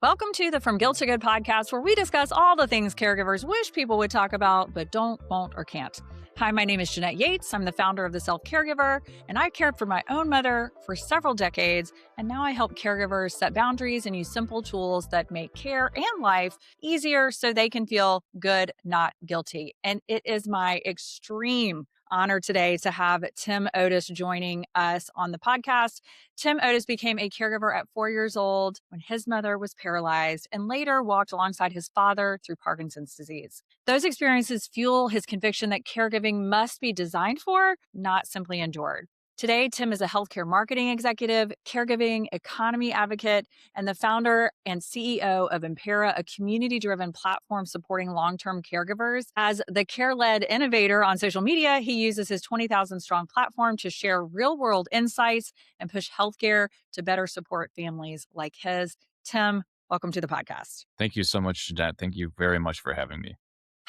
Welcome to the From Guilt to Good podcast, where we discuss all the things caregivers wish people would talk about, but don't, won't, or can't. Hi, my name is Jeanette Yates. I'm the founder of the Caregiver, and I cared for my own mother for several decades. And now I help caregivers set boundaries and use simple tools that make care and life easier so they can feel good, not guilty. And it is my extreme honor today to have Tim Otis joining us on the podcast. Tim Otis became a caregiver at 4 years old when his mother was paralyzed and later walked alongside his father through Parkinson's disease. Those experiences fuel his conviction that caregiving must be designed for, not simply endured. Today, Tim is a healthcare marketing executive, caregiving economy advocate, and the founder and CEO of Empaira, a community-driven platform supporting long-term caregivers. As the care-led innovator on social media, he uses his 20,000-strong platform to share real-world insights and push healthcare to better support families like his. Tim, welcome to the podcast. Thank you so much, Jeanette. Thank you very much for having me.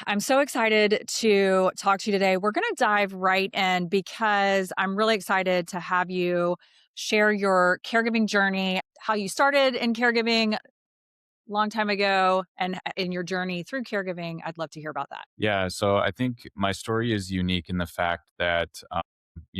I'm so excited to talk to you today. We're going to dive right in because I'm really excited to have you share your caregiving journey, how you started in caregiving a long time ago, and in your journey through caregiving. I'd love to hear about that. Yeah, so I think my story is unique in the fact that,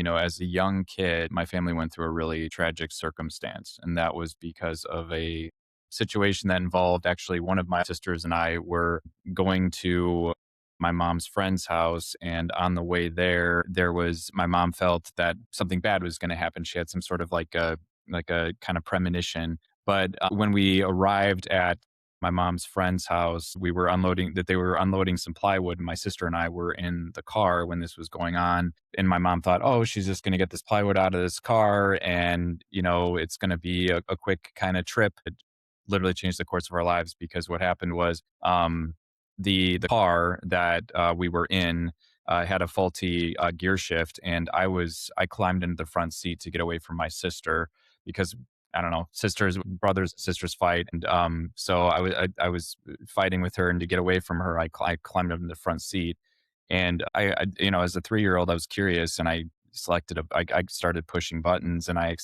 as a young kid, my family went through a really tragic circumstance. And that was because of a situation that involved actually one of my sisters and I were going to my mom's friend's house. And on the way there was my mom felt that something bad was going to happen. She had some sort of like a kind of premonition. But when we arrived at my mom's friend's house, they were unloading some plywood. And my sister and I were in the car when this was going on. And my mom thought, oh, she's just going to get this plywood out of this car. And, it's going to be a quick kind of trip. It literally changed the course of our lives, because what happened was the car that we were in had a faulty gear shift. And I climbed into the front seat to get away from my sister, because I don't know, brothers and sisters fight. And so I was fighting with her, and to get away from her, I climbed up in the front seat. And as a 3-year-old, I was curious, and I started pushing buttons, and I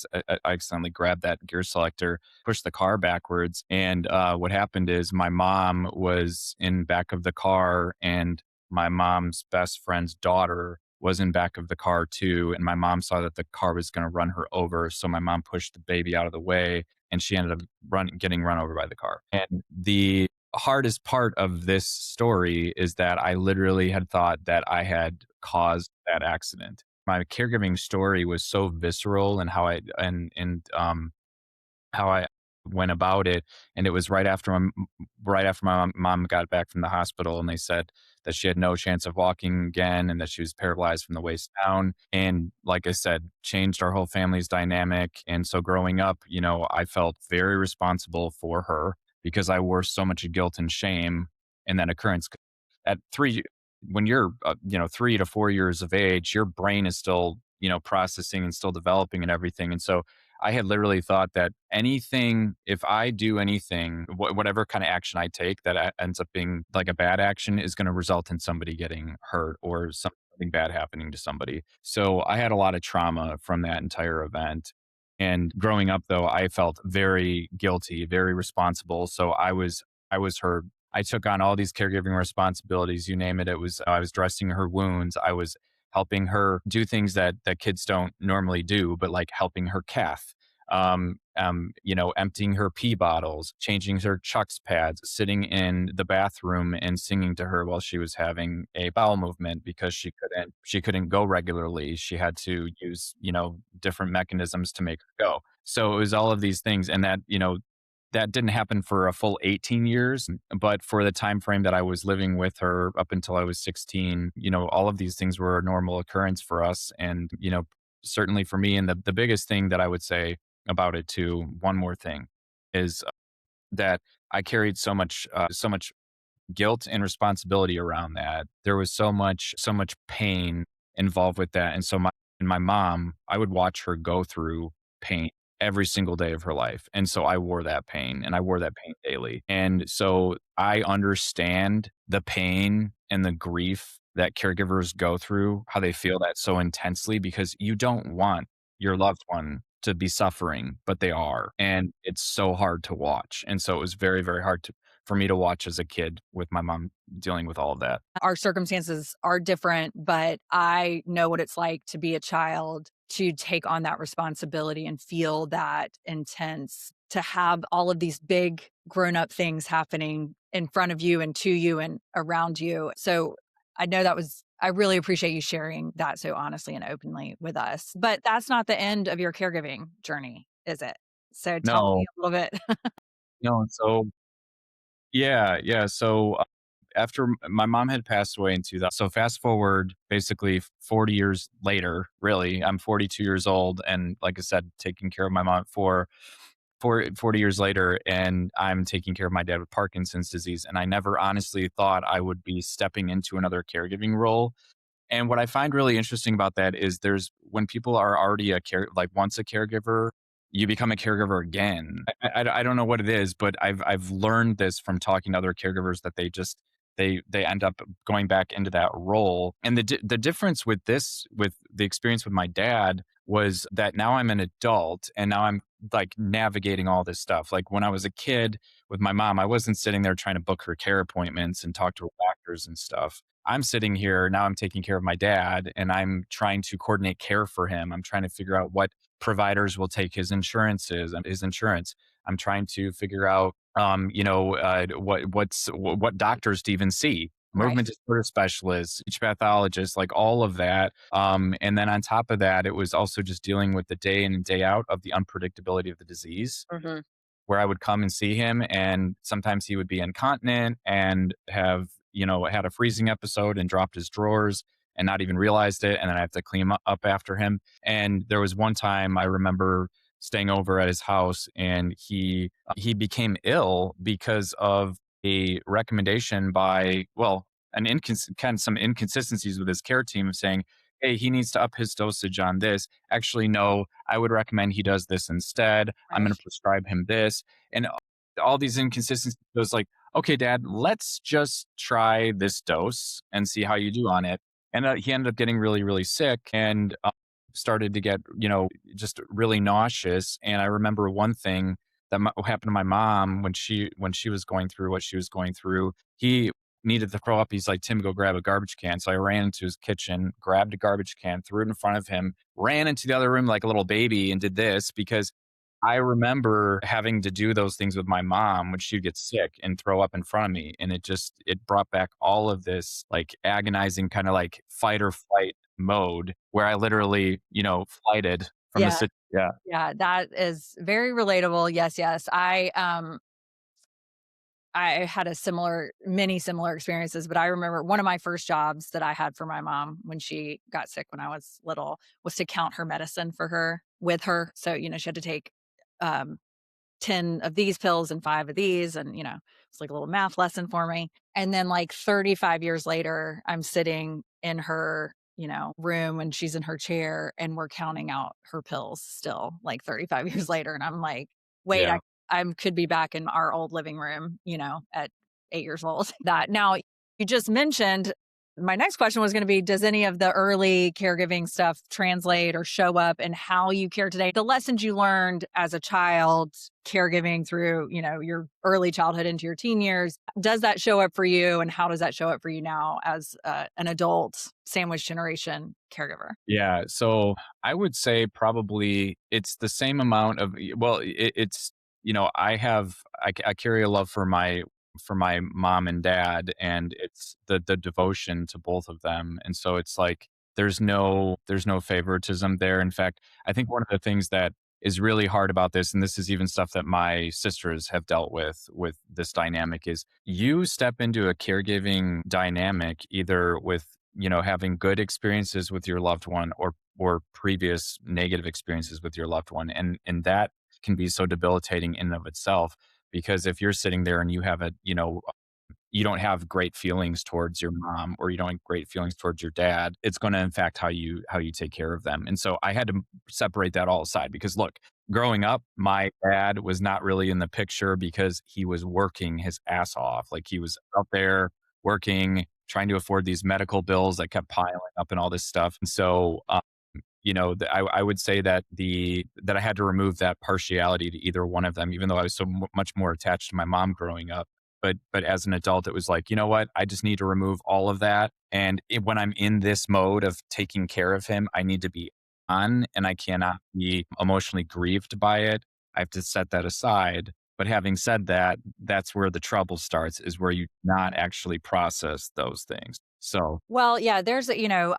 accidentally grabbed that gear selector, pushed the car backwards. And what happened is my mom was in back of the car, and my mom's best friend's daughter was in back of the car too. And my mom saw that the car was going to run her over. So my mom pushed the baby out of the way, and she ended up getting run over by the car. And the hardest part of this story is that I literally had thought that I had caused that accident. My caregiving story was so visceral, and how I went about it. And it was right after my mom got back from the hospital, and they said that she had no chance of walking again, and that she was paralyzed from the waist down. And like I said, changed our whole family's dynamic. And so growing up, I felt very responsible for her, because I wore so much guilt and shame in that occurrence. At when you're 3 to 4 years of age, your brain is still processing and still developing and everything. And so I had literally thought that if I do anything, whatever kind of action I take that ends up being like a bad action, is going to result in somebody getting hurt or something bad happening to somebody. So I had a lot of trauma from that entire event. And growing up, though, I felt very guilty, very responsible. So I was her. I took on all these caregiving responsibilities, you name it. I was dressing her wounds. I was helping her do things that kids don't normally do, but like helping her cath, emptying her pee bottles, changing her Chucks pads, sitting in the bathroom and singing to her while she was having a bowel movement, because she couldn't go regularly. She had to use, different mechanisms to make her go. So it was all of these things. And that didn't happen for a full 18 years, but for the time frame that I was living with her up until I was 16, all of these things were a normal occurrence for us. And, certainly for me, and the biggest thing that I would say about it too, one more thing, is that I carried so much guilt and responsibility around that. There was so much pain involved with that. And so my mom, I would watch her go through pain every single day of her life. And so I wore that pain, and I wore that pain daily. And so I understand the pain and the grief that caregivers go through, how they feel that so intensely, because you don't want your loved one to be suffering, but they are. And it's so hard to watch. And so it was very, very hard for me to watch as a kid with my mom dealing with all of that. Our circumstances are different, but I know what it's like to be a child, to take on that responsibility and feel that intense, to have all of these big grown up things happening in front of you and to you and around you. So I know I really appreciate you sharing that so honestly and openly with us. But that's not the end of your caregiving journey, is it? So tell me No, a little bit. no. So yeah, yeah. So after my mom had passed away in 2000, so fast forward basically 40 years later, really, I'm 42 years old. And like I said, taking care of my mom for 40 years later, and I'm taking care of my dad with Parkinson's disease. And I never honestly thought I would be stepping into another caregiving role. And what I find really interesting about that is when people are already like once a caregiver, you become a caregiver again. I don't know what it is, but I've learned this from talking to other caregivers that they end up going back into that role. And the difference with the experience with my dad was that now I'm an adult and now I'm like navigating all this stuff. Like when I was a kid with my mom, I wasn't sitting there trying to book her care appointments and talk to her doctors and stuff. I'm sitting here now, I'm taking care of my dad and I'm trying to coordinate care for him. I'm trying to figure out what providers will take his insurance. I'm trying to figure out, what doctors to even see, Right. movement disorder specialists, speech pathologists, like all of that. And then on top of that, it was also just dealing with the day in and day out of the unpredictability of the disease, Hmm. where I would come and see him, and sometimes he would be incontinent and have, had a freezing episode and dropped his drawers and not even realized it. And then I have to clean up after him. And there was one time I remember staying over at his house, and he became ill because of a recommendation by, well, kind of some inconsistencies with his care team of saying, hey, he needs to up his dosage on this. Actually, no, I would recommend he does this instead. I'm going Right. to prescribe him this. And all these inconsistencies. It was like, okay, dad, let's just try this dose and see how you do on it. And he ended up getting really, really sick and started to get, just really nauseous. And I remember one thing that happened to my mom when she was going through what she was going through. He needed to throw up. He's like, Tim, go grab a garbage can. So I ran into his kitchen, grabbed a garbage can, threw it in front of him, ran into the other room like a little baby and did this because I remember having to do those things with my mom when she'd get sick and throw up in front of me. And it brought back all of this like agonizing kind of like fight or flight mode where I literally, flighted from the Yeah. sit. Yeah. Yeah. That is very relatable. Yes. Yes. I had many similar experiences, but I remember one of my first jobs that I had for my mom when she got sick when I was little was to count her medicine for her with her. So, she had to take um, 10 of these pills and 5 of these. And, it's like a little math lesson for me. And then, like 35 years later, I'm sitting in her, room and she's in her chair and we're counting out her pills still, like 35 years later. And I'm like, wait, Yeah. I could be back in our old living room, at 8 years old. That now you just mentioned my next question was going to be, does any of the early caregiving stuff translate or show up in how you care today? The lessons you learned as a child caregiving through, your early childhood into your teen years, does that show up for you? And how does that show up for you now as an adult sandwich generation caregiver? Yeah. So I would say probably it's the same amount of, well, it's, I carry a love for my mom and dad, and it's the devotion to both of them. And so it's like, there's no favoritism there. In fact, I think one of the things that is really hard about this, and this is even stuff that my sisters have dealt with this dynamic, is you step into a caregiving dynamic either with, having good experiences with your loved one or previous negative experiences with your loved one. And that can be so debilitating in and of itself, because if you're sitting there and you don't have great feelings towards your mom or you don't have great feelings towards your dad, it's going to impact how you take care of them. And so I had to separate that all aside because look, growing up, my dad was not really in the picture because he was working his ass off. Like he was out there working, trying to afford these medical bills that kept piling up and all this stuff. And so I would say that that I had to remove that partiality to either one of them, even though I was so much more attached to my mom growing up. But as an adult, it was like, you know what? I just need to remove all of that. And when I'm in this mode of taking care of him, I need to be on, and I cannot be emotionally grieved by it. I have to set that aside. But having said that, that's where the trouble starts, is where you not actually process those things. So, Well, yeah, there's,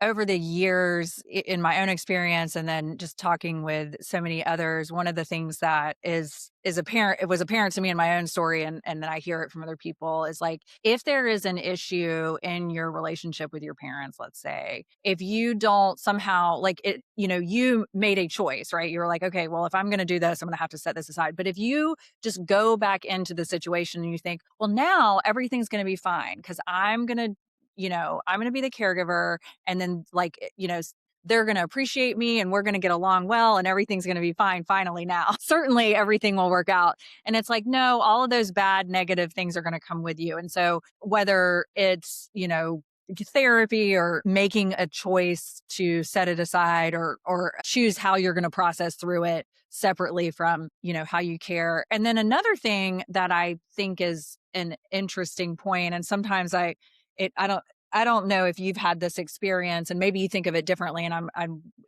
over the years in my own experience and then just talking with so many others, one of the things that is apparent, it was apparent to me in my own story and then I hear it from other people is like, if there is an issue in your relationship with your parents, let's say, if you don't somehow like it, you made a choice, right? You were like, okay, well, if I'm going to do this, I'm going to have to set this aside. But if you just go back into the situation and you think, well, now everything's going to be fine because I'm going to be the caregiver and then they're going to appreciate me and we're going to get along well and everything's going to be fine finally now. Certainly everything will work out. And it's like, no, all of those bad negative things are going to come with you. And so whether it's, therapy or making a choice to set it aside or choose how you're going to process through it separately from, how you care. And then another thing that I think is an interesting point, and sometimes it I don't know if you've had this experience and maybe you think of it differently. And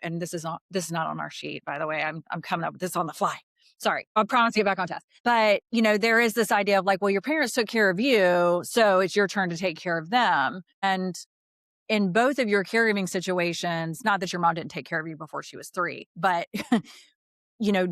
and this is not on our sheet, by the way. I'm coming up with this on the fly. Sorry. I promise to get back on task. But, there is this idea of like, well, your parents took care of you, so it's your turn to take care of them. And in both of your caregiving situations, not that your mom didn't take care of you before she was 3, but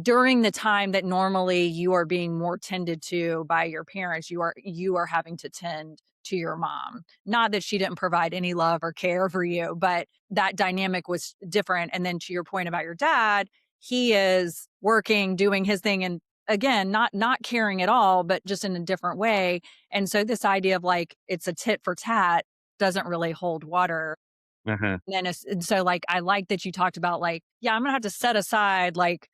during the time that normally you are being more tended to by your parents, you are having to tend to your mom. Not that she didn't provide any love or care for you, but that dynamic was different. And then to your point about your dad, he is working, doing his thing, and again, not caring at all, but just in a different way. And so this idea of like it's a tit for tat doesn't really hold water. mhm. And so like I like that you talked about like, yeah, I'm gonna have to set aside like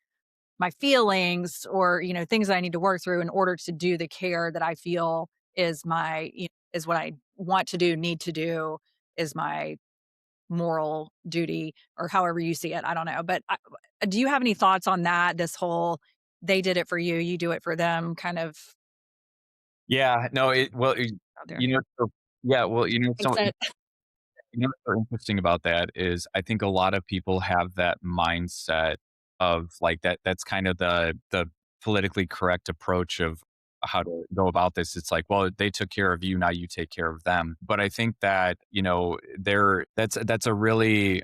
my feelings or things that I need to work through in order to do the care that I feel is is what I want to do, need to do, is my moral duty, or however you see it. I don't know, but do you have any thoughts on that? This whole they did it for you, you do it for them, kind of Yeah, no, out there. you know, so yeah, well, Makes sense. what's so interesting about that is I think a lot of people have that mindset of like that's kind of the politically correct approach of how to go about this. It's like, well, they took care of you, now you take care of them. But I think that, that's a really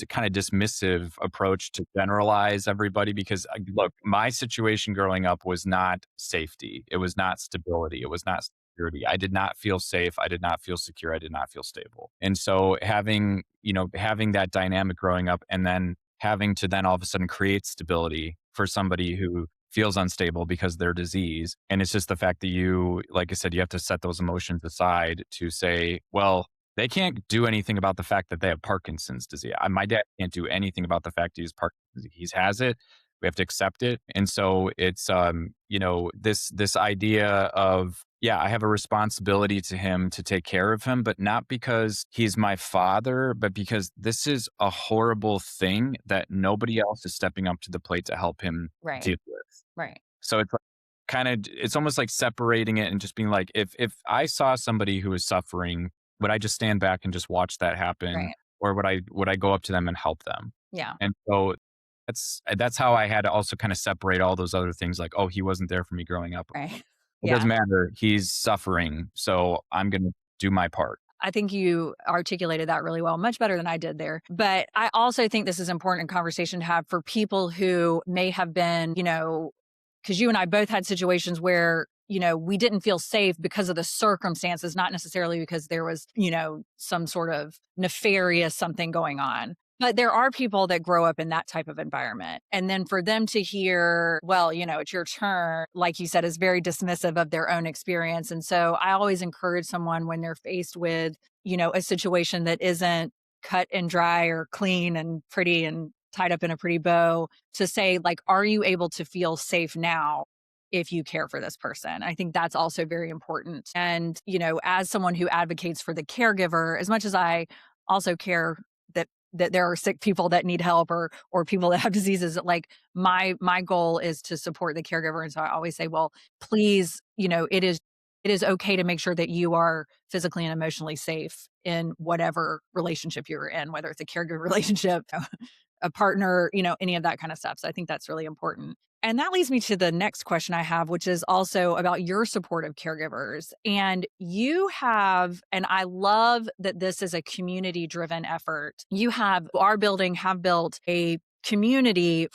kind of dismissive approach to generalize everybody because look, my situation growing up was not safety. It was not stability. It was not security. I did not feel safe. I did not feel secure. I did not feel stable. And so having that dynamic growing up and then having to then all of a sudden create stability for somebody who feels unstable because of their disease. And it's just the fact that you, like I said, you have to set those emotions aside to say, well, they can't do anything about the fact that they have Parkinson's disease. My dad can't do anything about the fact that he's Parkinson's. He has it. We have to accept it. And so it's this idea of, yeah, I have a responsibility to him to take care of him, but not because he's my father, but because this is a horrible thing that nobody else is stepping up to the plate to help him Right. deal with. Right. So it's like it's almost like separating it and just being like, if I saw somebody who is suffering, would I just stand back and just watch that happen? Right. Or would I go up to them and help them? Yeah. And so that's how I had to also kind of separate all those other things like, oh, he wasn't there for me growing up. Right. It Yeah. doesn't matter. He's suffering, so I'm gonna do my part. I think you articulated that really well, much better than I did there. But I also think this is important conversation to have for people who may have been, because you and I both had situations where, we didn't feel safe because of the circumstances, not necessarily because there was, some sort of nefarious something going on. But there are people that grow up in that type of environment. And then for them to hear, well, it's your turn, like you said, is very dismissive of their own experience. And so I always encourage someone when they're faced with, a situation that isn't cut and dry or clean and pretty and tied up in a pretty bow to say, like, are you able to feel safe now if you care for this person? I think that's also very important. And, as someone who advocates for the caregiver, as much as I also care that that there are sick people that need help, or people that have diseases. Like my goal is to support the caregiver. And so I always say, well, please, it is okay to make sure that you are physically and emotionally safe in whatever relationship you're in, whether it's a caregiver relationship, a partner, any of that kind of stuff. So I think that's really important. And that leads me to the next question I have, which is also about your supportive caregivers. And and I love that this is a community driven effort. Our building have built a community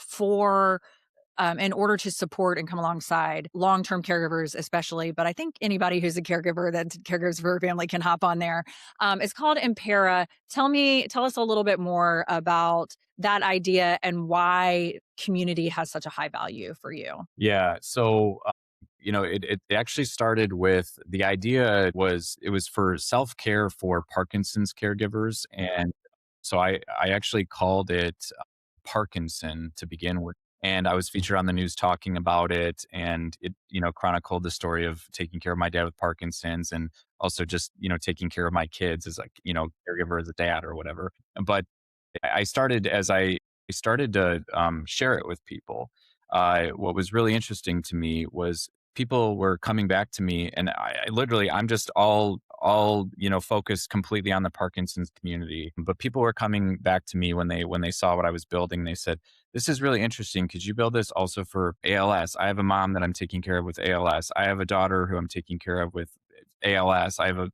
in order to support and come alongside long-term caregivers, especially. But I think anybody who's a caregiver that caregivers for a family can hop on there. It's called Empaira. Tell us a little bit more about that idea and why community has such a high value for you. Yeah. So, it actually started with the idea was it was for self care for Parkinson's caregivers. And so I actually called it Parkinson to begin with. And I was featured on the news talking about it. And it, chronicled the story of taking care of my dad with Parkinson's and also just, taking care of my kids as like, caregiver as a dad or whatever. But I started as I started to share it with people. What was really interesting to me was people were coming back to me, and I literally I'm just all focused completely on the Parkinson's community. But people were coming back to me when they saw what I was building. They said, "This is really interesting. Could you build this also for ALS? I have a mom that I'm taking care of with ALS. I have a daughter who I'm taking care of with ALS. I have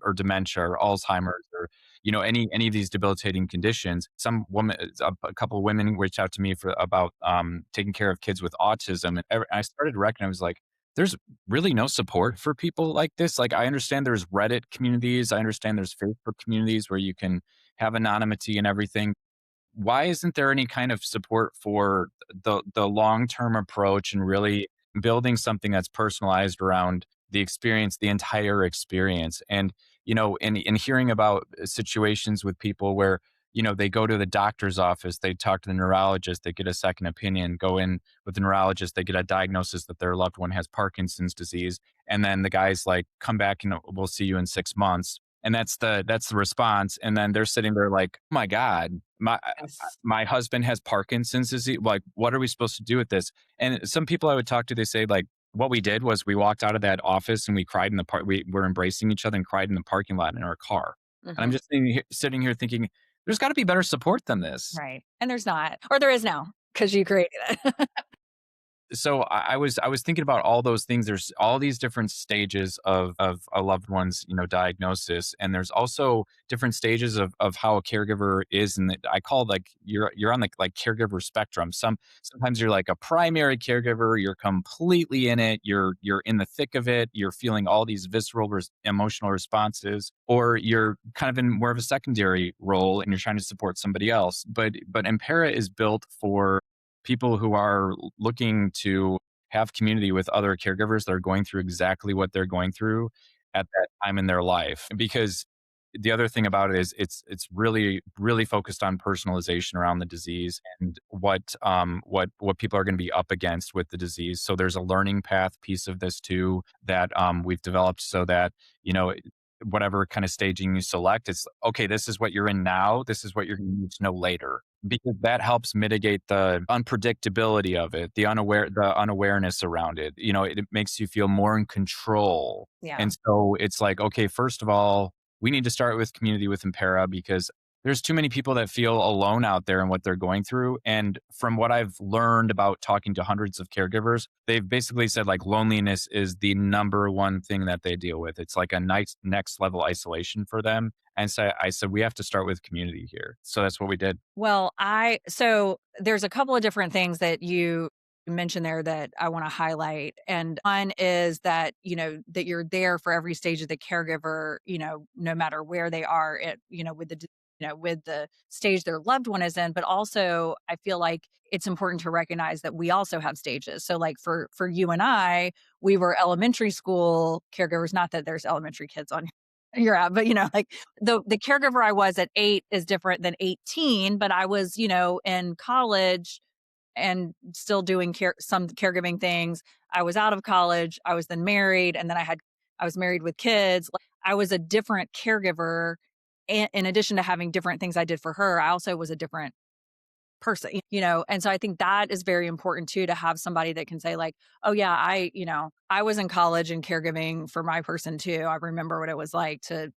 or dementia or Alzheimer's or any of these debilitating conditions." Some woman, a couple of women reached out to me for about taking care of kids with autism, and I started to reckon I was like, there's really no support for people like this. Like, I understand there's Reddit communities, I understand there's Facebook communities where you can have anonymity and everything. Why isn't there any kind of support for the long-term approach and really building something that's personalized around the experience, the entire experience? And, in hearing about situations with people where, they go to the doctor's office, they talk to the neurologist, they get a second opinion, go in with the neurologist, they get a diagnosis that their loved one has Parkinson's disease. And then the guy's like, come back and we'll see you in 6 months. And that's the response. And then they're sitting there like, oh my God, Yes. my husband has Parkinson's disease. Like, what are we supposed to do with this? And some people I would talk to, they say like, what we did was we walked out of that office and we cried in the park. We were embracing each other and cried in the parking lot in our car. And I'm Mhm. just sitting here thinking, there's got to be better support than this. Right. And there's not, or there is now because you created it. So I was thinking about all those things. There's all these different stages of a loved one's diagnosis, and there's also different stages of how a caregiver is, and I call like you're on the like caregiver spectrum. Sometimes you're like a primary caregiver, you're completely in it, you're in the thick of it, you're feeling all these visceral emotional responses, or you're kind of in more of a secondary role and you're trying to support somebody else. But Impera is built for people who are looking to have community with other caregivers that are going through exactly what they're going through at that time in their life. Because the other thing about it is it's really really focused on personalization around the disease and what people are going to be up against with the disease. So there's a learning path piece of this too that we've developed so that you know whatever kind of staging you select, it's okay. This is what you're in now. This is what you're going to need to know later, because that helps mitigate the unpredictability of it, the unawareness around it. It makes you feel more in control. Yeah. And so it's like, okay, first of all, we need to start with community with Impera because there's too many people that feel alone out there in what they're going through. And from what I've learned about talking to hundreds of caregivers, they've basically said like loneliness is the number one thing that they deal with. It's like a nice next level isolation for them. And so I said, we have to start with community here. So that's what we did. Well, so there's a couple of different things that you mentioned there that I want to highlight. And one is that, that you're there for every stage of the caregiver, no matter where they are with the stage their loved one is in. But also I feel like it's important to recognize that we also have stages. So like for you and I, we were elementary school caregivers, not that there's elementary kids on your app, but like the caregiver I was at 8 is different than 18, but I was, in college and still doing some caregiving things. I was out of college, I was then married, and then I was married with kids. Like, I was a different caregiver in addition to having different things I did for her, I also was a different person, and so I think that is very important too, to have somebody that can say like, oh yeah, I was in college and caregiving for my person too. I remember what it was like to,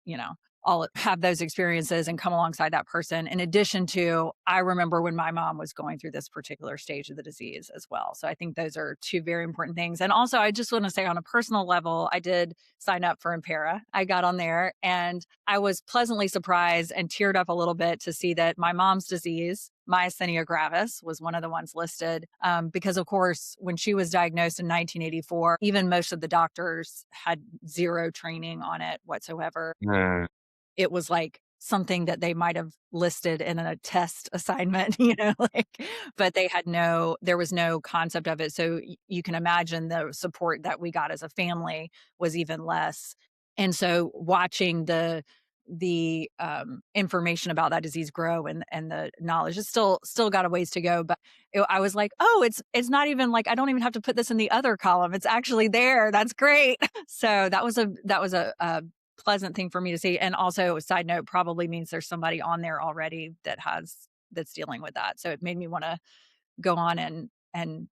all have those experiences and come alongside that person. In addition to, I remember when my mom was going through this particular stage of the disease as well. So I think those are two very important things. And also, I just want to say on a personal level, I did sign up for Empaira. I got on there and I was pleasantly surprised and teared up a little bit to see that my mom's disease, myasthenia gravis, was one of the ones listed. Because, of course, when she was diagnosed in 1984, even most of the doctors had zero training on it whatsoever. It was like something that they might have listed in a test assignment, like, but there was no concept of it. So you can imagine the support that we got as a family was even less. And so watching the information about that disease grow and the knowledge is still got a ways to go. But I was like, oh, it's not even like, I don't even have to put this in the other column. It's actually there. That's great. So that was a pleasant thing for me to see. And also, a side note, probably means there's somebody on there already that's dealing with that. So it made me want to go on and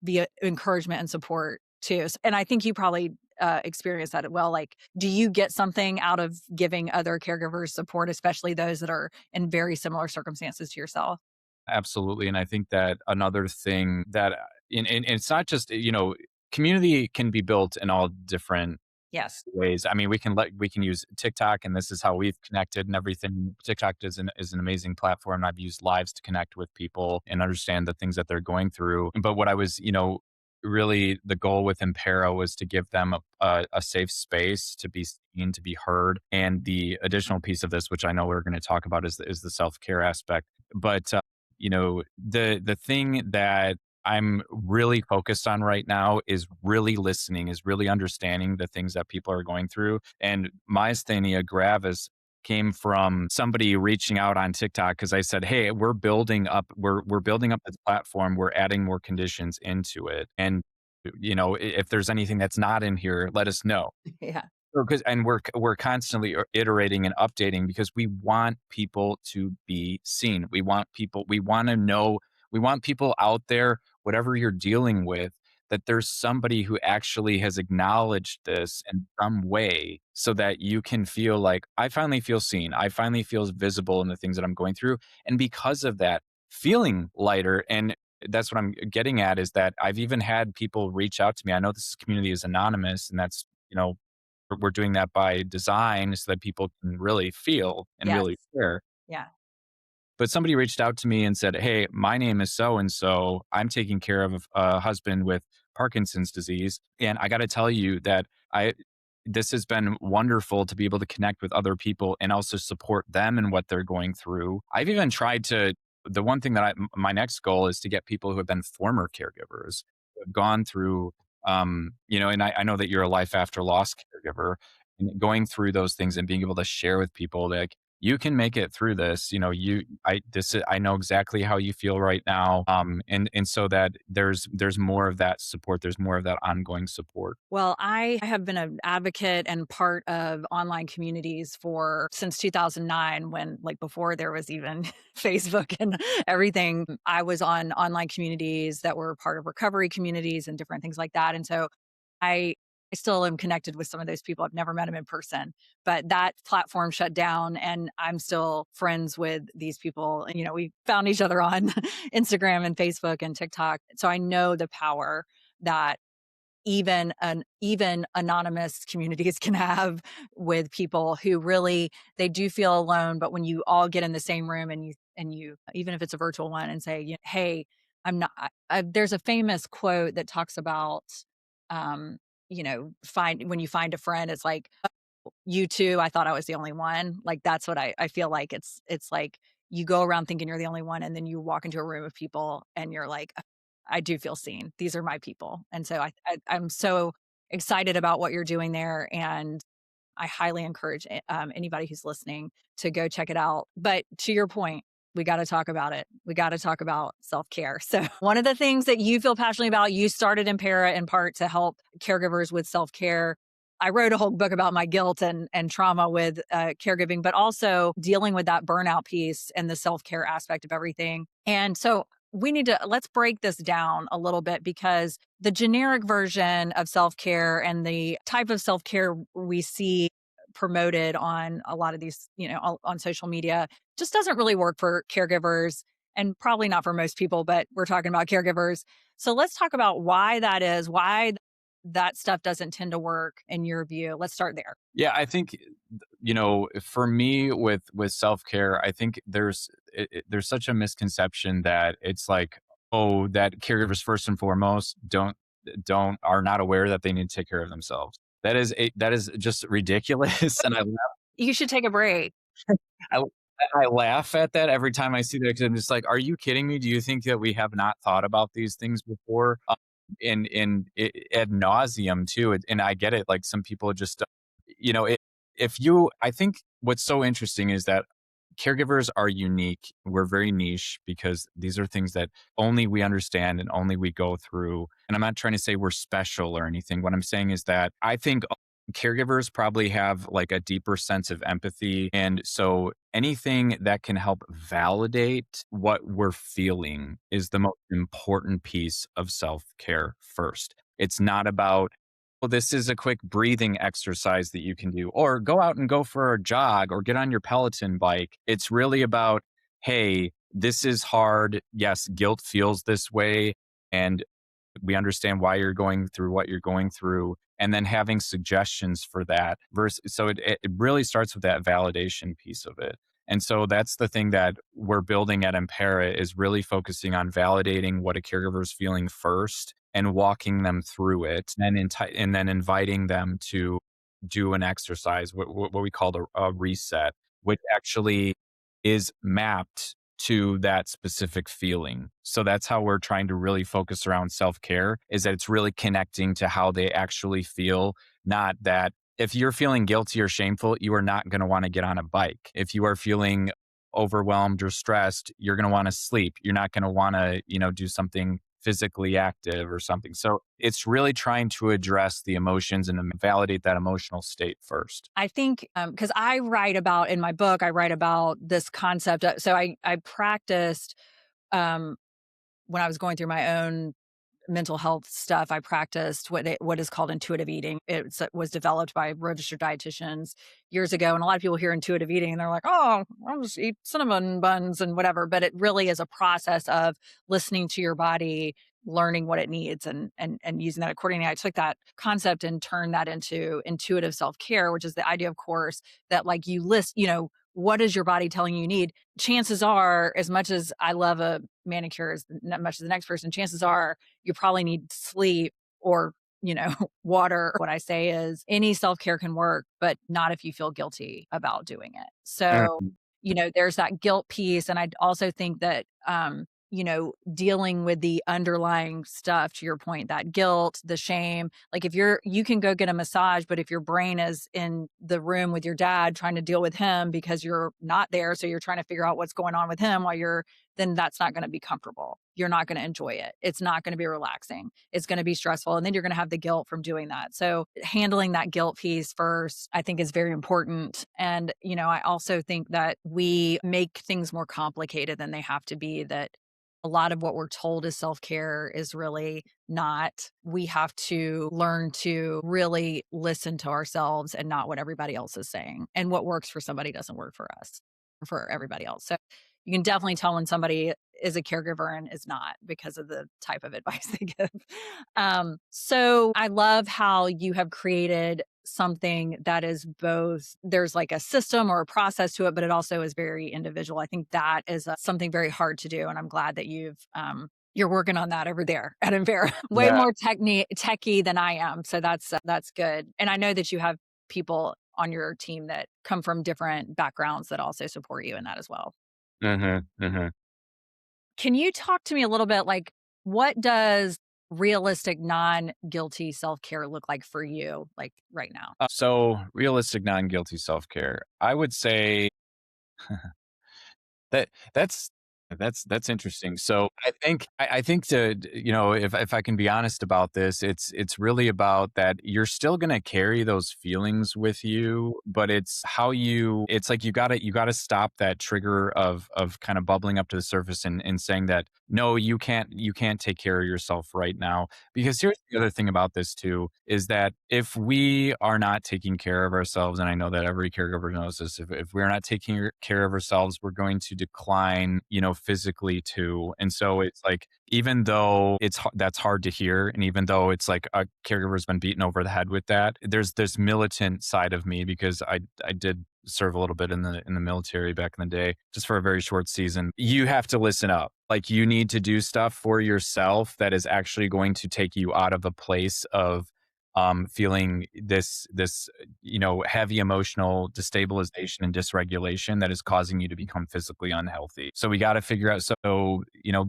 be an encouragement and support too. And I think you probably experience that as well. Like, do you get something out of giving other caregivers support, especially those that are in very similar circumstances to yourself? Absolutely. And I think that another thing that, and it's not just, community can be built in all different Yes. ways. I mean, we can use TikTok, and this is how we've connected and everything. TikTok is an amazing platform. I've used lives to connect with people and understand the things that they're going through. But what I was, really the goal with Empaira was to give them a safe space to be seen, to be heard. And the additional piece of this, which I know we're going to talk about, is the self care aspect. But the thing that I'm really focused on right now is really listening, is really understanding the things that people are going through. And myasthenia gravis came from somebody reaching out on TikTok because I said, "Hey, we're building up this platform. We're adding more conditions into it, and if there's anything that's not in here, let us know." Yeah. And we're constantly iterating and updating because we want people to be seen. We want to know, we want people out there, whatever you're dealing with, that there's somebody who actually has acknowledged this in some way so that you can feel like, I finally feel seen. I finally feel visible in the things that I'm going through. And because of that, feeling lighter. And that's what I'm getting at, is that I've even had people reach out to me. I know this community is anonymous, and that's, we're doing that by design so that people can really feel and Yes. really care. Yeah. But somebody reached out to me and said, "Hey, my name is so and so. I'm taking care of a husband with Parkinson's disease, and I got to tell you that I this has been wonderful to be able to connect with other people and also support them in what they're going through." I've even tried to, the one thing that my next goal is to get people who have been former caregivers, who have gone through, and I know that you're a life after loss caregiver, and going through those things and being able to share with people, like, you can make it through this. I know exactly how you feel right now. And so that there's more of that support. There's more of that ongoing support. Well, I have been an advocate and part of online communities for since 2009, when, like, before there was even Facebook and everything. I was on online communities that were part of recovery communities and different things like that. And so I I still am connected with some of those people. I've never met them in person, but that platform shut down and I'm still friends with these people. And, we found each other on Instagram and Facebook and TikTok. So I know the power that even anonymous communities can have with people who really, they do feel alone. But when you all get in the same room and you even if it's a virtual one, and say, hey, I'm not there's a famous quote that talks about, um find when you find a friend, it's like, you too, I thought I was the only one. Like, that's what I feel like. It's like you go around thinking you're the only one, and then you walk into a room of people and you're like, I do feel seen. These are my people. And so I'm so excited about what you're doing there. And I highly encourage anybody who's listening to go check it out. But to your point, we got to talk about it. We got to talk about self care. So, one of the things that you feel passionately about, you started Empaira in part to help caregivers with self care. I wrote a whole book about my guilt and trauma with caregiving, but also dealing with that burnout piece and the self care aspect of everything. And so let's break this down a little bit, because the generic version of self care and the type of self care we see promoted on a lot of these, on social media just doesn't really work for caregivers, and probably not for most people, but we're talking about caregivers. So let's talk about why that is, why that stuff doesn't tend to work in your view. Let's start there. Yeah, I think for me with self care, I think there's such a misconception that it's like, oh, that caregivers first and foremost don't are not aware that they need to take care of themselves. That is just ridiculous, and You should take a break. I I laugh at that every time I see that, 'cause I'm just like, "Are you kidding me? Do you think that we have not thought about these things before?" And ad nauseum too, and I get it, like, some people just, you know, it if you I think what's so interesting is that caregivers are unique. We're very niche because these are things that only we understand and only we go through. And I'm not trying to say we're special or anything. What I'm saying is that I think caregivers probably have like a deeper sense of empathy. And so anything that can help validate what we're feeling is the most important piece of self care first. It's not about, well, this is a quick breathing exercise that you can do, or go out and go for a jog, or get on your Peloton bike. It's really about, hey, this is hard. Yes, guilt feels this way. And we understand why you're going through what you're going through, and then having suggestions for that versus, so it really starts with that validation piece of it. And so that's the thing that we're building at Empaira, is really focusing on validating what a caregiver is feeling first and walking them through it, and then inviting them to do an exercise, what we call a reset, which actually is mapped to that specific feeling. So that's how we're trying to really focus around self-care, is that it's really connecting to how they actually feel, not that if you're feeling guilty or shameful, you are not going to want to get on a bike. If you are feeling overwhelmed or stressed, you're going to want to sleep. You're not going to want to, do something physically active or something. So it's really trying to address the emotions and validate that emotional state first. I think because I write about in my book, I write about this concept. So I practiced um, when I was going through my own mental health stuff. I practiced what is called intuitive eating. It was developed by registered dietitians years ago, and a lot of people hear intuitive eating and they're like, "Oh, I'll just eat cinnamon buns and whatever." But it really is a process of listening to your body, learning what it needs, and using that accordingly. I took that concept and turned that into intuitive self care, which is the idea, of course, that like you list, what is your body telling you need? Chances are, as much as I love a manicure as much as the next person, chances are you probably need sleep or, water. What I say is any self care can work, but not if you feel guilty about doing it. So, Mm. there's that guilt piece. And I also think that, dealing with the underlying stuff, to your point, that guilt, the shame, like if you can go get a massage, but if your brain is in the room with your dad trying to deal with him because you're not there, so you're trying to figure out what's going on with him then that's not going to be comfortable. You're not going to enjoy it. It's not going to be relaxing. It's going to be stressful. And then you're going to have the guilt from doing that. So handling that guilt piece first, I think, is very important. And, I also think that we make things more complicated than they have to be, that a lot of what we're told is self-care is really not. We have to learn to really listen to ourselves and not what everybody else is saying. And what works for somebody doesn't work for us, for everybody else. So you can definitely tell when somebody is a caregiver and is not, because of the type of advice they give. So I love how you have created something that is both, there's like a system or a process to it, but it also is very individual. I think that is something very hard to do. And I'm glad that you're working on that over there at Empaira. Way Yeah. more techie than I am. So that's good. And I know that you have people on your team that come from different backgrounds that also support you in that as well. Hmm. Hmm. Can you talk to me a little bit, like, what does realistic, non-guilty self-care look like for you, like, right now? So realistic, non-guilty self-care. I would say that That's interesting. So I think to if I can be honest about this, it's really about that you're still gonna carry those feelings with you, but it's how it's like you gotta stop that trigger of kind of bubbling up to the surface and saying that no, you can't take care of yourself right now. Because here's the other thing about this too, is that if we are not taking care of ourselves, and I know that every caregiver knows this, if we're not taking care of ourselves, we're going to decline, physically too. And so it's like, even though that's hard to hear, and even though it's like a caregiver's been beaten over the head with that, there's this militant side of me because I did serve a little bit in the military back in the day, just for a very short season. You have to listen up. Like, you need to do stuff for yourself that is actually going to take you out of a place of feeling this heavy emotional destabilization and dysregulation that is causing you to become physically unhealthy. So we got to figure out, so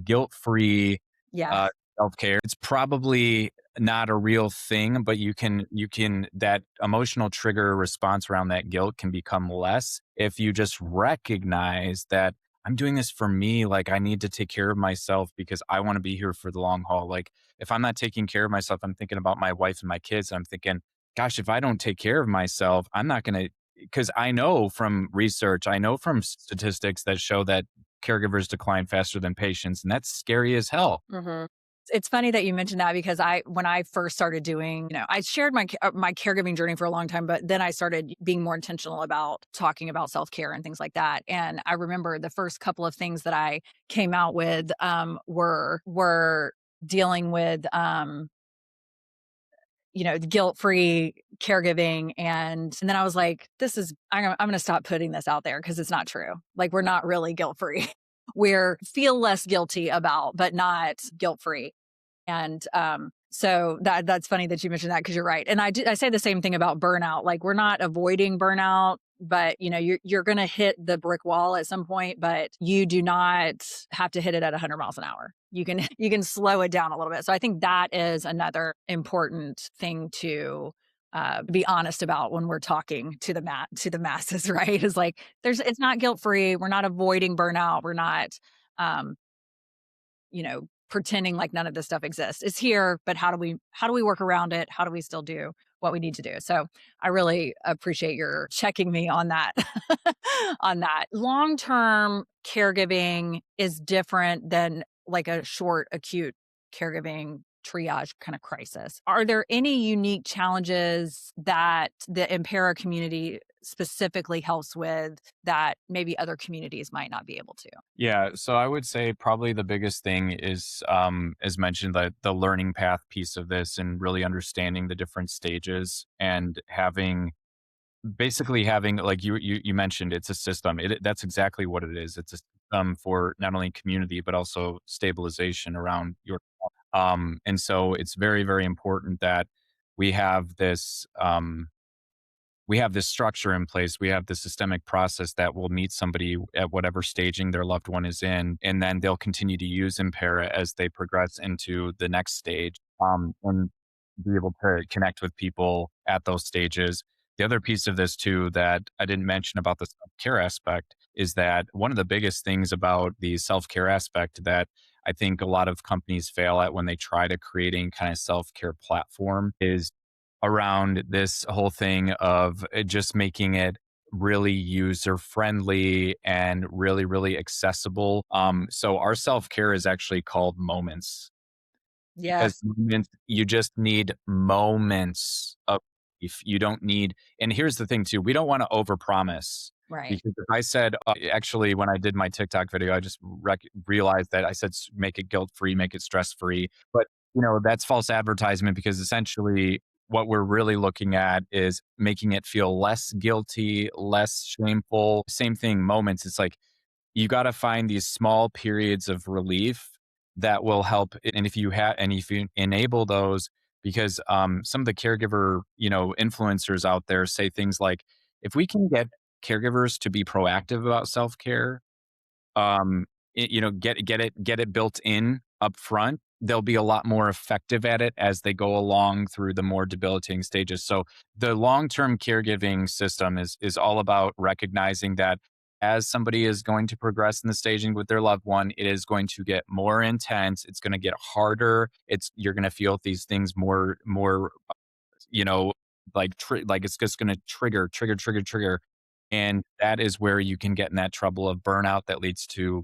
guilt free Yeah. uh self-care, it's probably not a real thing, but you can that emotional trigger response around that guilt can become less if you just recognize that I'm doing this for me. Like, I need to take care of myself because I want to be here for the long haul. Like, if I'm not taking care of myself, I'm thinking about my wife and my kids. And I'm thinking, gosh, if I don't take care of myself, I'm not going to, because I know from research, I know from statistics that show that caregivers decline faster than patients. And that's scary as hell. Mhm. It's funny that you mentioned that because when I first started doing, I shared my caregiving journey for a long time, but then I started being more intentional about talking about self-care and things like that. And I remember the first couple of things that I came out with were dealing with guilt-free caregiving, and then I was like, I'm going to stop putting this out there because it's not true. Like, we're not really guilt-free. We're feel less guilty about, but not guilt-free. And so that's funny that you mentioned that because you're right. And I say the same thing about burnout. Like, we're not avoiding burnout, but you're going to hit the brick wall at some point, but you do not have to hit it at 100 miles an hour. You can you can slow it down a little bit. So I think that is another important thing to be honest about when we're talking to the masses, right? Is like, it's not guilt free. We're not avoiding burnout. We're not um, pretending like none of this stuff exists. It's here, but how do we work around it? How do we still do what we need to do? So I really appreciate your checking me on that. On that. Long-term caregiving is different than like a short acute caregiving triage kind of crisis. Are there any unique challenges that the Empaira community specifically helps with that maybe other communities might not be able to? Yeah, so I would say probably the biggest thing is, as mentioned, the learning path piece of this, and really understanding the different stages, and having, like you mentioned, it's a system. That's exactly what it is. It's a system for not only community but also stabilization around your. And so it's very, very important that we have this. We have this structure in place. We have the systemic process that will meet somebody at whatever staging their loved one is in, and then they'll continue to use Impera as they progress into the next stage, and be able to connect with people at those stages. The other piece of this too that I didn't mention about the self-care aspect is that one of the biggest things about the self-care aspect that I think a lot of companies fail at when they try to creating kind of self-care platform is around this whole thing of just making it really user friendly and really, really accessible. So our self care is actually called moments, because Yes, you just need moments of relief. You don't need, and here's the thing too, we don't want to overpromise. right. Because if I said, actually, when I did my TikTok video, I just realized that I said, make it guilt free, make it stress free. But, that's false advertisement, because essentially what we're really looking at is making it feel less guilty, less shameful. Same thing, moments. It's like, you got to find these small periods of relief that will help. And if you enable those, because some of the caregiver influencers out there say things like, if we can get caregivers to be proactive about self-care, get it built in up front, they'll be a lot more effective at it as they go along through the more debilitating stages. So the long-term caregiving system is all about recognizing that as somebody is going to progress in the staging with their loved one, it is going to get more intense. It's going to get harder. You're going to feel these things more, you know, like it's just going to trigger. And that is where you can get in that trouble of burnout that leads to,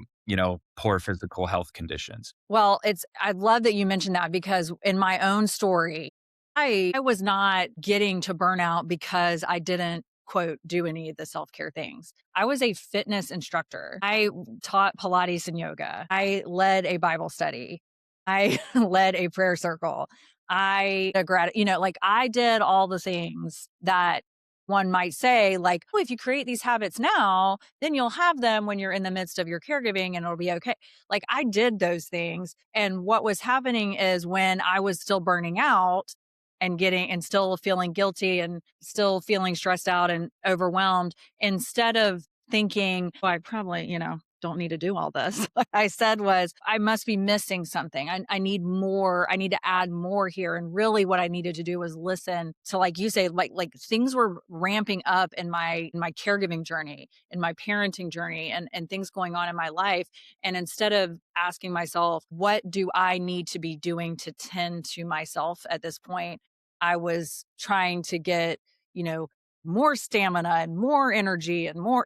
poor physical health conditions. Well, I love that you mentioned that because in my own story, I was not getting to burnout because I didn't quote do any of the self-care things. I was a fitness instructor. I taught Pilates and yoga. I led a Bible study. I led a prayer circle. Like I did all the things that one might say, like, oh, if you create these habits now, then you'll have them when you're in the midst of your caregiving and it'll be okay. Like I did those things. And what was happening is when I was still burning out and still feeling guilty and still feeling stressed out and overwhelmed, instead of thinking, oh, I probably, don't need to do all this. What I said was, I must be missing something. I need more. I need to add more here. And really what I needed to do was listen to, like you say, like things were ramping up in my caregiving journey, in my parenting journey and things going on in my life. And instead of asking myself, what do I need to be doing to tend to myself at this point? I was trying to get, you know, more stamina and more energy and more,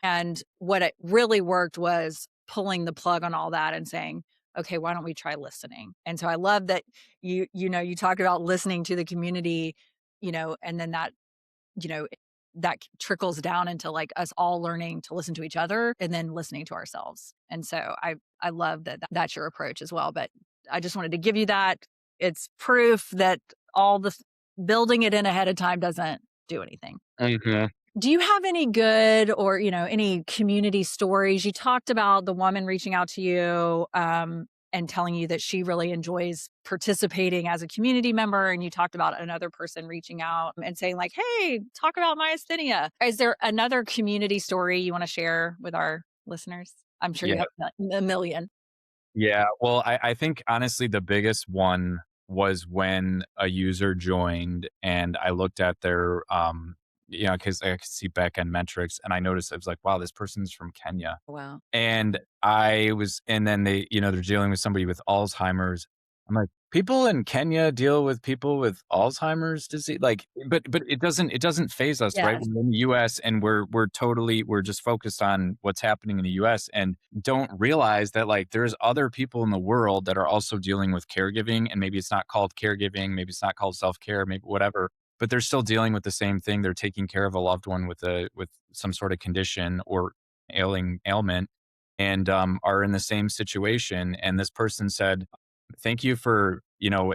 and what it really worked was pulling the plug on all that and saying, okay, why don't we try listening? And so I love that you talked about listening to the community, and then you know, that trickles down into like us all learning to listen to each other and then listening to ourselves. And so I love that that's your approach as well. But I just wanted to give you that. It's proof that all the building it in ahead of time doesn't do anything. Mhm. Do you have any good or, any community stories? You talked about the woman reaching out to you and telling you that she really enjoys participating as a community member. And you talked about another person reaching out and saying like, hey, talk about myasthenia. Is there another community story you want to share with our listeners? I'm sure you Yeah. have a million. Yeah. Well, I think honestly, the biggest one was when a user joined and I looked at their, because I could see back end metrics and I noticed I was like, wow, this person's from Kenya. Wow. And then they're dealing with somebody with Alzheimer's. I'm like, people in Kenya deal with people with Alzheimer's disease. Like, but it doesn't phase us, right? Yes. We're in the US and we're just focused on what's happening in the US and don't realize that like there's other people in the world that are also dealing with caregiving. And maybe it's not called caregiving, maybe it's not called self-care, maybe whatever, but they're still dealing with the same thing. They're taking care of a loved one with some sort of condition or ailment and are in the same situation. And this person said, thank you for,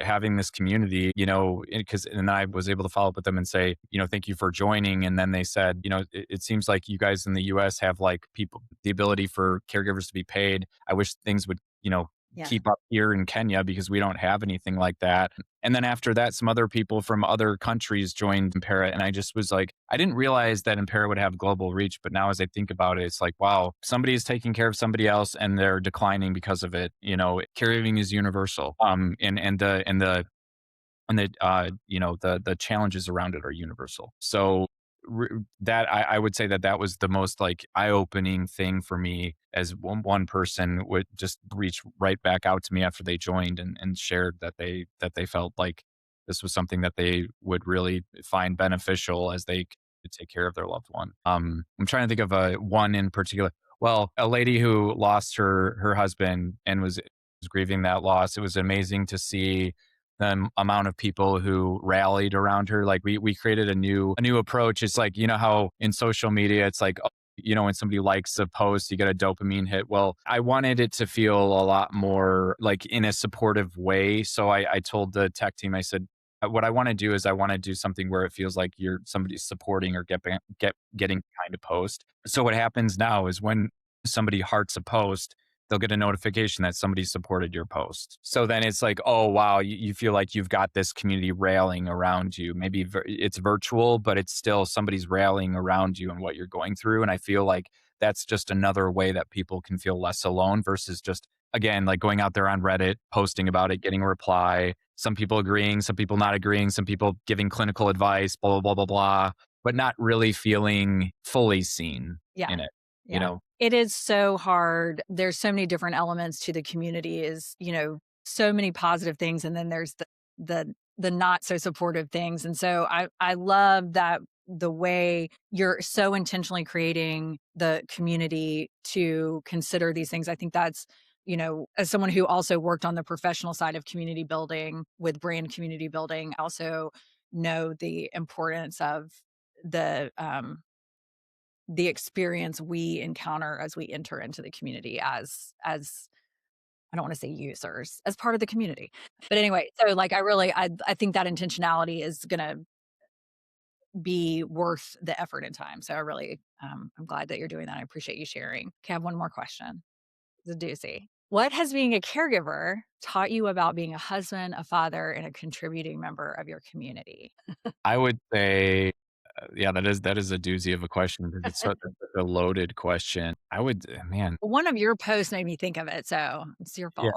having this community, and I was able to follow up with them and say, thank you for joining. And then they said, it seems like you guys in the US have like people, the ability for caregivers to be paid. I wish things would, Yeah. keep up here in Kenya because we don't have anything like that. And then after that, some other people from other countries joined Empaira. And I just was like, I didn't realize that Empaira would have global reach. But now as I think about it, it's like, wow, somebody is taking care of somebody else and they're declining because of it. Caregiving is universal. The challenges around it are universal. So that I would say that was the most like eye-opening thing for me as one person would just reach right back out to me after they joined and shared that they felt like this was something that they would really find beneficial as they could take care of their loved one. I'm trying to think of one in particular. Well, a lady who lost her husband and was grieving that loss. It was amazing to see the amount of people who rallied around her. Like we created a new approach. It's like, how in social media, it's like, when somebody likes a post, you get a dopamine hit. Well, I wanted it to feel a lot more like in a supportive way. So I told the tech team, I said, what I want to do is I want to do something where it feels like you're somebody's supporting or getting behind a post. So what happens now is when somebody hearts a post, they'll get a notification that somebody supported your post. So then it's like, oh, wow, you feel like you've got this community railing around you. Maybe it's virtual, but it's still somebody's rallying around you and what you're going through. And I feel like that's just another way that people can feel less alone versus just, again, like going out there on Reddit, posting about it, getting a reply, some people agreeing, some people not agreeing, some people giving clinical advice, blah, blah, blah, blah, blah, but not really feeling fully seen Yeah. in it. Yeah. It is so hard. There's so many different elements to the community is, so many positive things. And then there's the not so supportive things. And so I love that the way you're so intentionally creating the community to consider these things. I think that's, as someone who also worked on the professional side of community building with brand community building, I also know the importance of the experience we encounter as we enter into the community as I don't want to say users, as part of the community. But anyway, so like I think that intentionality is gonna be worth the effort and time. So I really I'm glad that you're doing that. I appreciate you sharing. Okay, I have one more question. It's a doozy. What has being a caregiver taught you about being a husband, a father, and a contributing member of your community? I would say, yeah, that is a doozy of a question because it's such a loaded question. I would, man, One of your posts made me think of it, so it's your yeah. fault.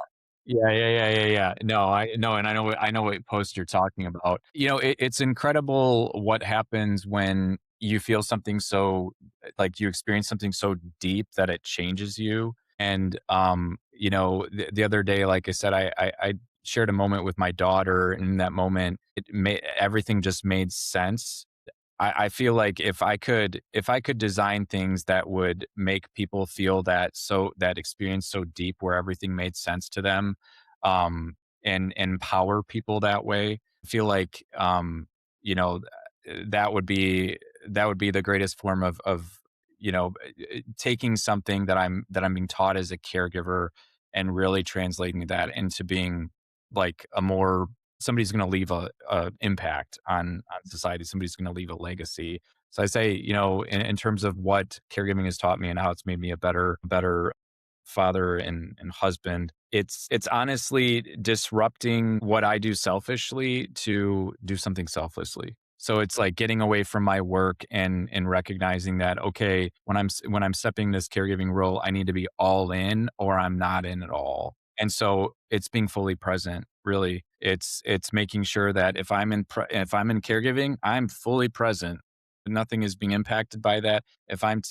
Yeah. No, and I know what post you're talking about. It's incredible what happens when you feel something so like you experience something so deep that it changes you. And the other day, like I said, I shared a moment with my daughter, and in that moment, it made everything just made sense. I feel like if I could design things that would make people feel that experience so deep where everything made sense to them, and empower people that way, I feel like you know that would be the greatest form of taking something that I'm being taught as a caregiver and really translating that into being like a more somebody's going to leave a impact on society. Somebody's going to leave a legacy. So I say, in terms of what caregiving has taught me and how it's made me a better father and husband, it's honestly disrupting what I do selfishly to do something selflessly. So it's like getting away from my work and recognizing that, okay, when I'm stepping this caregiving role, I need to be all in or I'm not in at all. And so it's being fully present. Really, it's making sure that if I'm in caregiving, I'm fully present. Nothing is being impacted by that. If I'm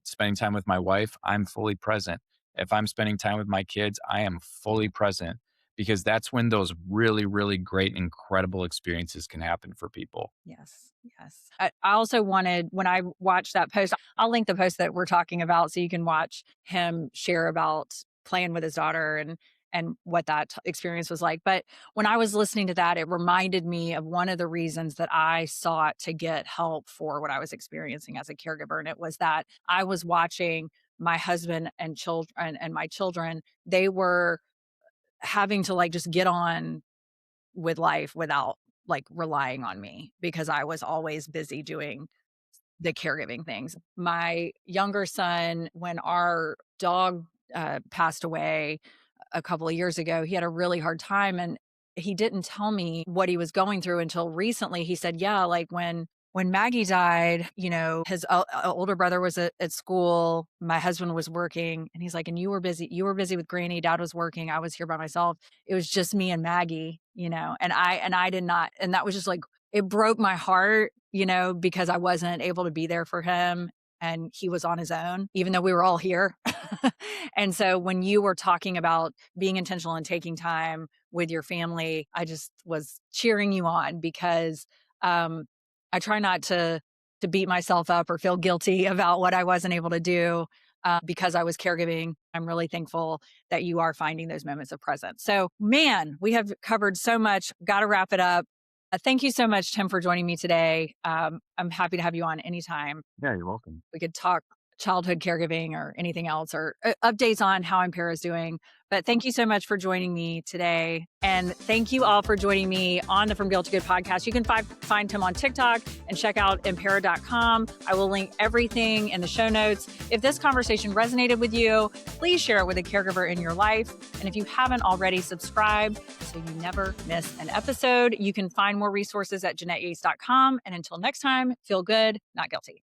spending time with my wife, I'm fully present. If I'm spending time with my kids, I am fully present because that's when those really, really great, incredible experiences can happen for people. Yes, yes. I also wanted when I watched that post, I'll link the post that we're talking about so you can watch him share about playing with his daughter and what that experience was like. But when I was listening to that, it reminded me of one of the reasons that I sought to get help for what I was experiencing as a caregiver. And it was that I was watching my husband and children and my children, they were having to like just get on with life without like relying on me because I was always busy doing the caregiving things. My younger son, when our dog passed away a couple of years ago, he had a really hard time and he didn't tell me what he was going through until recently. He said, "Yeah, like when Maggie died, his older brother was at school, my husband was working, and he's like, and you were busy. You were busy with Granny. Dad was working. I was here by myself. It was just me and Maggie, and I did not, and that was just like it broke my heart, because I wasn't able to be there for him." And he was on his own, even though we were all here. And so when you were talking about being intentional and taking time with your family, I just was cheering you on because um, I try not to beat myself up or feel guilty about what I wasn't able to do because I was caregiving. I'm really thankful that you are finding those moments of presence. So, man, we have covered so much. Got to wrap it up. Thank you so much, Tim, for joining me today. I'm happy to have you on anytime. Yeah, you're welcome. We could talk childhood caregiving or anything else or updates on how Empaira is doing. But thank you so much for joining me today. And thank you all for joining me on the From Guilt to Good podcast. You can find Tim on TikTok and check out Empaira.com. I will link everything in the show notes. If this conversation resonated with you, please share it with a caregiver in your life. And if you haven't already, subscribe so you never miss an episode. You can find more resources at JeanetteYates.com. And until next time, feel good, not guilty.